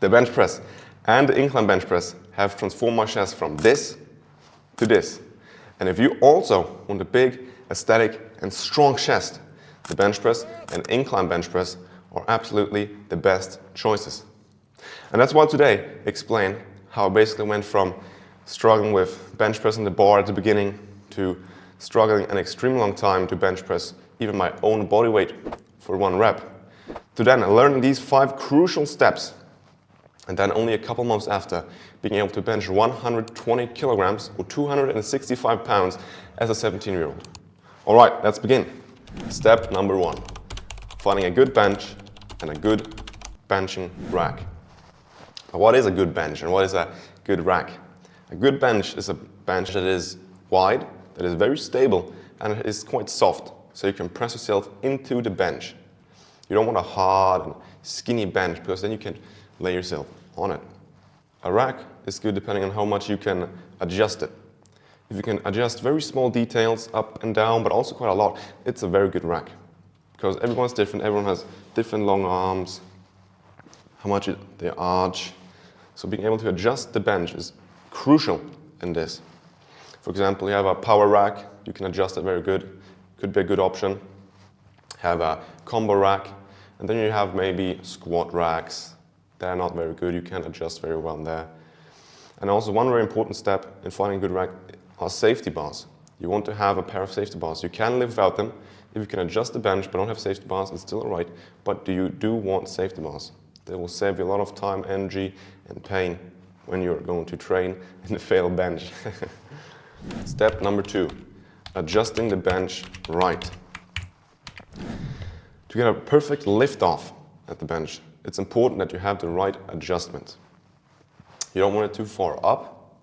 The bench press and the incline bench press have transformed my chest from this to this. And if you also want a big, aesthetic and strong chest, the bench press and incline bench press are absolutely the best choices. And that's why today I explain how I basically went from struggling with bench pressing the bar at the beginning to struggling an extremely long time to bench press even my own body weight for 1 rep, to then learning these 5 crucial steps, and then only a couple months after being able to bench 120 kilograms or 265 pounds as a 17-year-old. All right, let's begin. Step number 1, finding a good bench and a good benching rack. Now, what is a good bench and what is a good rack? A good bench is a bench that is wide, that is very stable, and it is quite soft, so you can press yourself into the bench. You don't want a hard and skinny bench because then you can lay yourself on it. A rack is good depending on how much you can adjust it. If you can adjust very small details up and down, but also quite a lot, it's a very good rack. Because everyone's different, everyone has different long arms, how much they arch. So being able to adjust the bench is crucial in this. For example, you have a power rack, you can adjust it very good, could be a good option. Have a combo rack, and then you have maybe squat racks. They're not very good, you can't adjust very well there. And also one very important step in finding a good rack are safety bars. You want to have a pair of safety bars. You can live without them. If you can adjust the bench but don't have safety bars, it's still alright, but you do want safety bars. They will save you a lot of time, energy and pain when you're going to train in a failed bench. Step number 2, adjusting the bench right. To get a perfect lift off at the bench, it's important that you have the right adjustment. You don't want it too far up,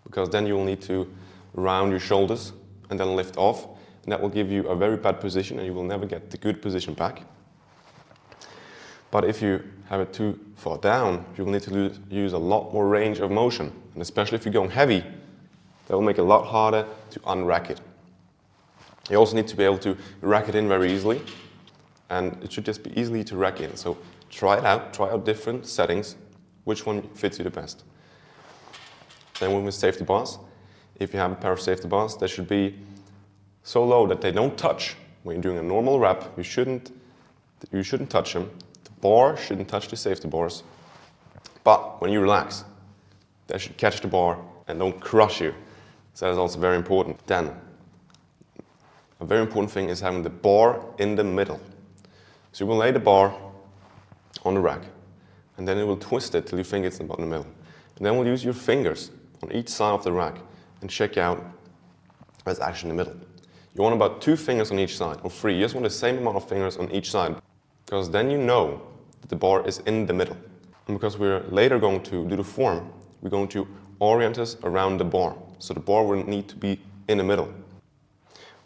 because then you will need to round your shoulders and then lift off, and that will give you a very bad position and you will never get the good position back. But if you have it too far down, you will need to use a lot more range of motion, and especially if you're going heavy, that will make it a lot harder to unrack it. You also need to be able to rack it in very easily, and it should just be easy to rack in. So try it out, try out different settings, which one fits you the best. Same with safety bars. If you have a pair of safety bars, they should be so low that they don't touch. When you're doing a normal rep, you shouldn't touch them. The bar shouldn't touch the safety bars. But when you relax, they should catch the bar and don't crush you. So that is also very important. Then, a very important thing is having the bar in the middle. So you will lay the bar on the rack, and then you will twist it till you think it's about in the middle. And then we'll use your fingers on each side of the rack and check out if it's actually in the middle. You want about 2 fingers on each side, or 3. You just want the same amount of fingers on each side, because then you know that the bar is in the middle. And because we're later going to do the form, we're going to orient us around the bar. So the bar will need to be in the middle.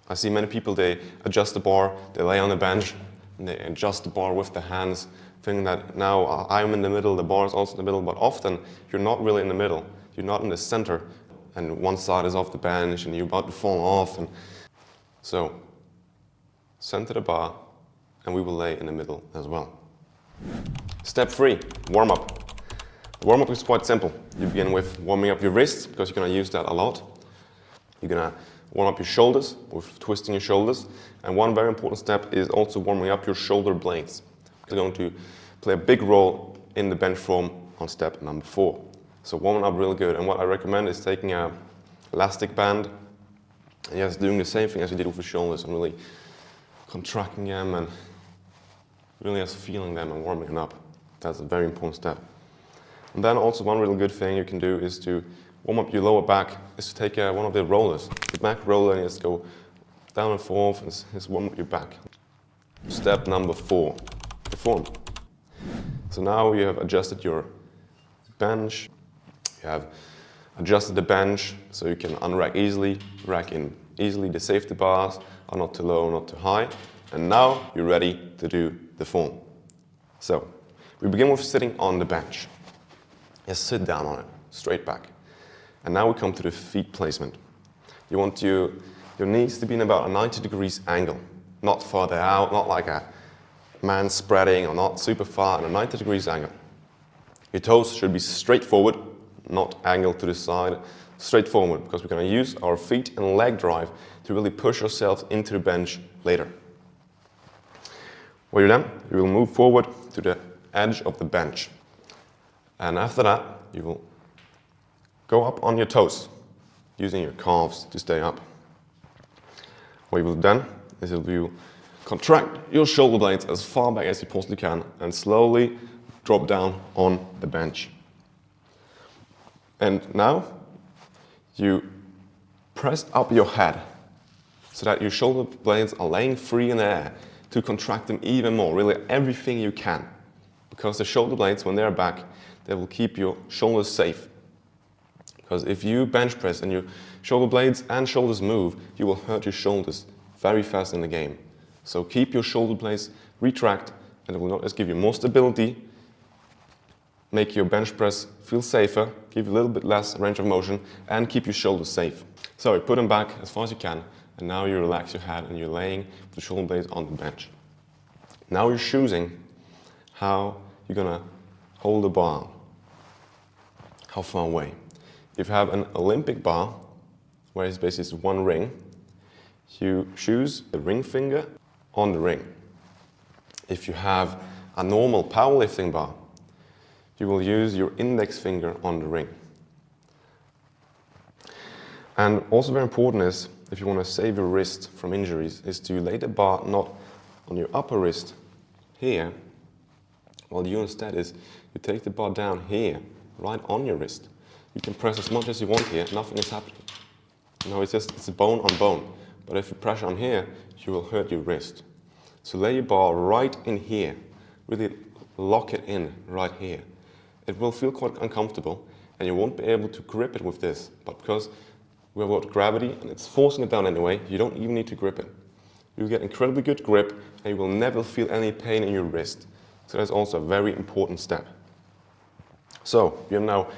I see many people, they adjust the bar, they lay on the bench, and they adjust the bar with the hands, thinking that now I'm in the middle, the bar is also in the middle, but often you're not really in the middle. You're not in the center, and one side is off the bench, and you're about to fall off. And so, center the bar, and we will lay in the middle as well. Step 3, warm up. The warm up is quite simple. You begin with warming up your wrists, because you're going to use that a lot. You're going to warm up your shoulders with twisting your shoulders. And one very important step is also warming up your shoulder blades. It's going to play a big role in the bench form on step number 4. So warming up really good. And what I recommend is taking an elastic band and just doing the same thing as you did with your shoulders, and really contracting them and really just feeling them and warming them up. That's a very important step. And then also one really good thing you can do is to warm up your lower back, is to take one of the rollers, the back roller, and just go down and forth and just warm up your back. Step number 4, the form. So now you have adjusted your bench, you have adjusted the bench so you can unrack easily, rack in easily. The safety bars are not too low, not too high. And now you're ready to do the form. So we begin with sitting on the bench. Just sit down on it, straight back. And now we come to the feet placement. You want your knees to be in about a 90 degrees angle, not further out, not like a man spreading, or not super far, in a 90 degrees angle. Your toes should be straight forward, not angled to the side, straight forward, because we're going to use our feet and leg drive to really push ourselves into the bench later. When you're done, you will move forward to the edge of the bench. And after that, you will go up on your toes, using your calves to stay up. What you will do then is you will contract your shoulder blades as far back as you possibly can and slowly drop down on the bench. And now you press up your head so that your shoulder blades are laying free in the air to contract them even more, really everything you can. Because the shoulder blades, when they're back, they will keep your shoulders safe. Because if you bench press and your shoulder blades and shoulders move, you will hurt your shoulders very fast in the game. So keep your shoulder blades retract, and it will not just give you more stability, make your bench press feel safer, give you a little bit less range of motion, and keep your shoulders safe. So you put them back as far as you can, and now you relax your head and you're laying the shoulder blades on the bench. Now you're choosing how you're gonna hold the bar, how far away. If you have an Olympic bar, where it's basically one ring, you choose the ring finger on the ring. If you have a normal powerlifting bar, you will use your index finger on the ring. And also very important is, if you want to save your wrist from injuries, is to lay the bar not on your upper wrist here, while you instead is, you take the bar down here, right on your wrist. You can press as much as you want here, nothing is happening. No, it's a bone on bone. But if you press on here, you will hurt your wrist. So lay your bar right in here, really lock it in right here. It will feel quite uncomfortable and you won't be able to grip it with this, but because we have got gravity and it's forcing it down anyway, you don't even need to grip it. You'll get incredibly good grip and you will never feel any pain in your wrist. So that's also a very important step. So you have now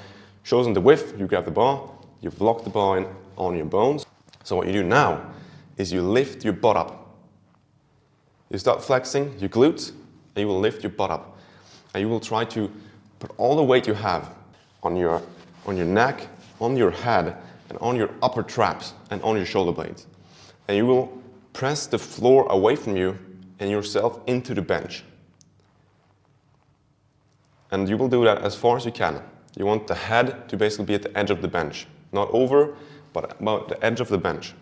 chosen the width, you grab the bar, you've locked the bar in on your bones. So what you do now is you lift your butt up. You start flexing your glutes and you will lift your butt up. And you will try to put all the weight you have on your neck, on your head, and on your upper traps and on your shoulder blades. And you will press the floor away from you and yourself into the bench. And you will do that as far as you can. You want the head to basically be at the edge of the bench. Not over, but about the edge of the bench.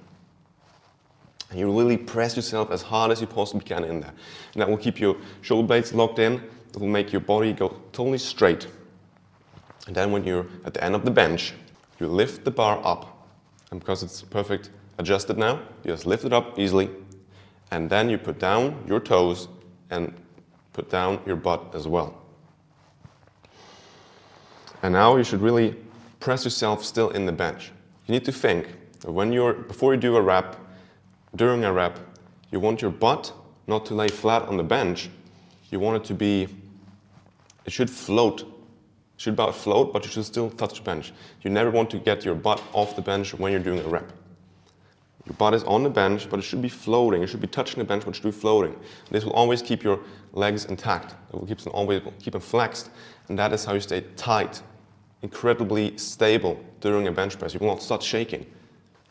And you really press yourself as hard as you possibly can in there. And that will keep your shoulder blades locked in. It will make your body go totally straight. And then when you're at the end of the bench, you lift the bar up. And because it's perfect adjusted now, you just lift it up easily. And then you put down your toes and put down your butt as well. And now you should really press yourself still in the bench. You need to think that before you do a rep, during a rep, you want your butt not to lay flat on the bench. You want it to be, it should float. It should about float, but you should still touch the bench. You never want to get your butt off the bench when you're doing a rep. Your butt is on the bench, but it should be floating. It should be touching the bench, but it should be floating. This will always keep your legs intact. It will keep them flexed, and that is how you stay tight, incredibly stable during a bench press. You will not start shaking.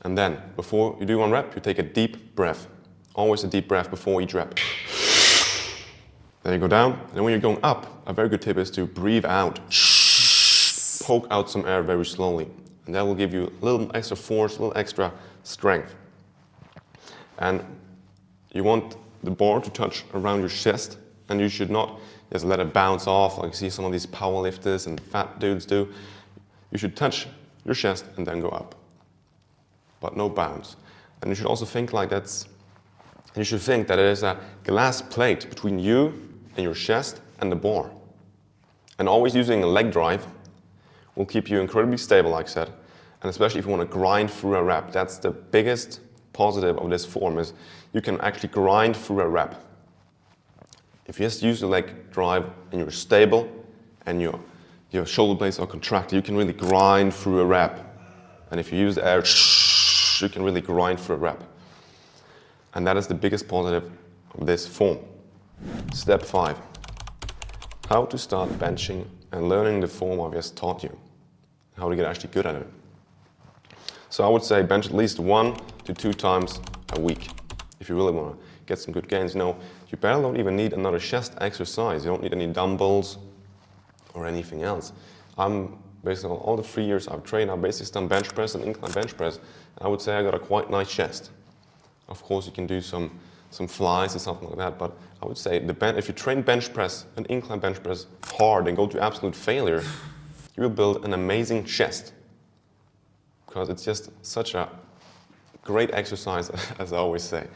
And then, before you do one rep, you take a deep breath. Always a deep breath before each rep. Then you go down, and then when you're going up, a very good tip is to breathe out. Poke out some air very slowly. And that will give you a little extra force, a little extra strength. And you want the bar to touch around your chest, and you should not just let it bounce off like you see some of these power lifters and fat dudes do. You should touch your chest and then go up, but no bounce. And you should also think like you should think that there is a glass plate between you and your chest and the bar. And always using a leg drive will keep you incredibly stable, like I said, and especially if you want to grind through a rep. That's the biggest positive of this form, is you can actually grind through a rep. If you just use the leg drive and you're stable and your shoulder blades are contracted, you can really grind through a rep. And if you use the air, you can really grind through a rep. And that is the biggest positive of this form. Step 5, how to start benching and learning the form I've just taught you, how to get actually good at it. So I would say bench at least 1 to 2 times a week if you really want to get some good gains. You know, you barely don't even need another chest exercise. You don't need any dumbbells or anything else. Based on all the 3 years I've trained, I've basically done bench press and incline bench press, and I would say I got a quite nice chest. Of course, you can do some flies or something like that, but I would say if you train bench press and incline bench press hard and go to absolute failure, you will build an amazing chest, because it's just such a great exercise, as I always say.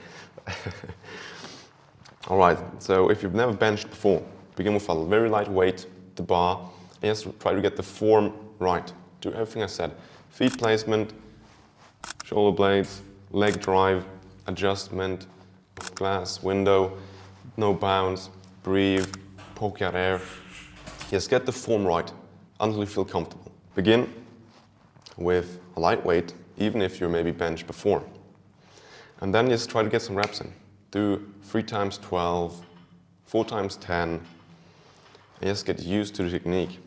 All right, so if you've never benched before, begin with a very light weight, the bar, and just try to get the form right. Do everything I said. Feet placement, shoulder blades, leg drive, adjustment, glass, window, no bounce, breathe, poke out air. Just get the form right until you feel comfortable. Begin with a light weight, even if you're maybe benched before. And then just try to get some reps in. Do 3 times 12, 4 times 10, and just get used to the technique.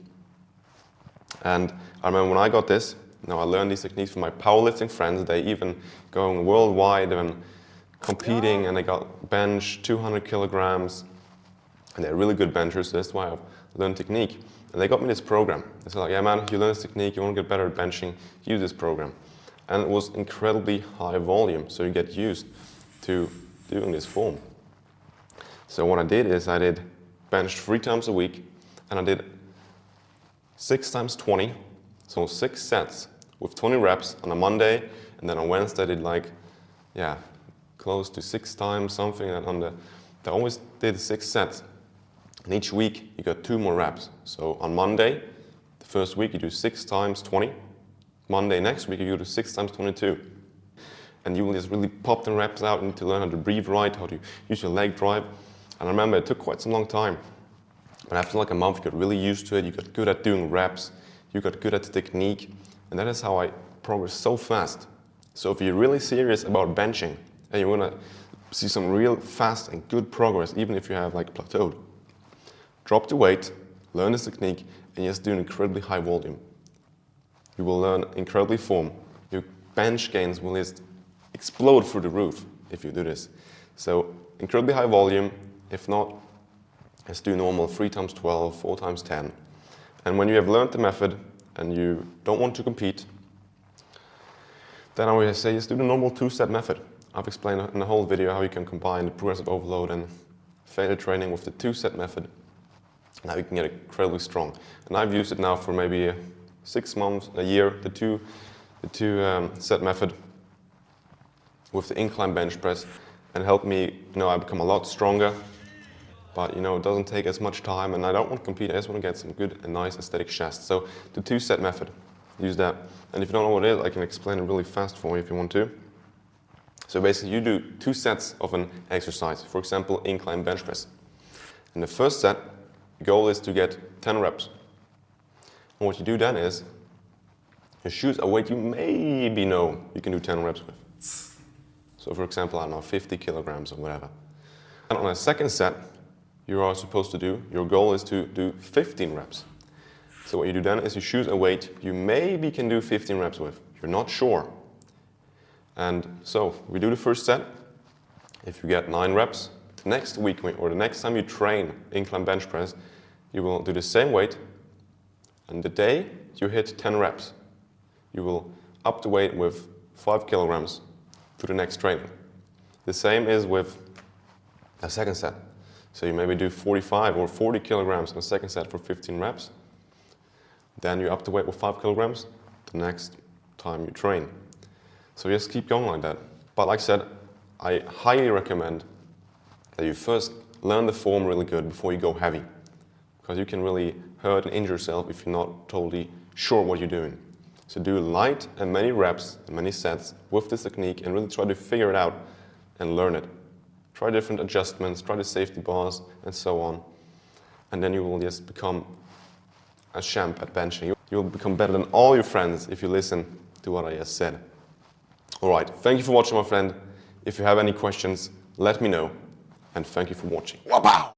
And I remember when I got this, I learned these techniques from my powerlifting friends. They even going worldwide and competing, and they got bench 200 kilograms, and they're really good benchers. So that's why I've learned technique. And they got me this program. They said, like, yeah man, you learn this technique, you want to get better at benching, use this program. And it was incredibly high volume, so you get used to doing this form. So what I did is I did bench 3 times a week, and I did 6 times 20, so 6 sets with 20 reps on a Monday, and then on Wednesday I did close to 6 times something, and I always did 6 sets. And each week you got 2 more reps. So on Monday, the first week you do 6 times 20. Monday next week you do 6 times 22. And you will just really pop the reps out. You need to learn how to breathe right, how to use your leg drive. And I remember it took quite some long time. But after like a month, you got really used to it. You got good at doing reps. You got good at the technique. And that is how I progressed so fast. So if you're really serious about benching and you want to see some real fast and good progress, even if you have like plateaued, drop the weight, learn this technique, and just do an incredibly high volume. You will learn incredibly form. Your bench gains will just explode through the roof if you do this. So incredibly high volume. If not, just do normal 3 times 12, 4 times 10. And when you have learned the method and you don't want to compete, then I would say just do the normal 2-set method. I've explained in the whole video how you can combine the progressive overload and failure training with the 2-set method. Now you can get incredibly strong. And I've used it now for maybe 6 months, a year, the two set method with the incline bench press, and helped me, I become a lot stronger. But it doesn't take as much time, and I don't want to compete. I just want to get some good and nice aesthetic chest. So the 2-set method, use that. And if you don't know what it is, I can explain it really fast for you if you want to. So basically you do 2 sets of an exercise. For example, incline bench press. In the first set, the goal is to get 10 reps. And what you do then is, you choose a weight you maybe know you can do 10 reps with. So for example, I don't know, 50 kilograms or whatever. And on a second set, you are supposed to do, your goal is to do 15 reps. So what you do then is you choose a weight you maybe can do 15 reps with. You're not sure. And so we do the first set. If you get 9 reps, the next week or the next time you train incline bench press, you will do the same weight. And the day you hit 10 reps, you will up the weight with 5 kilograms to the next training. The same is with a second set. So you maybe do 45 or 40 kilograms in the second set for 15 reps. Then you up the weight with 5 kilograms the next time you train. So just keep going like that. But like I said, I highly recommend that you first learn the form really good before you go heavy. Because you can really hurt and injure yourself if you're not totally sure what you're doing. So do light and many reps and many sets with this technique and really try to figure it out and learn it. Try different adjustments, try the safety bars and so on. And then you will just become a champ at benching. You will become better than all your friends if you listen to what I just said. Alright, thank you for watching, my friend. If you have any questions, let me know. And thank you for watching. Wow!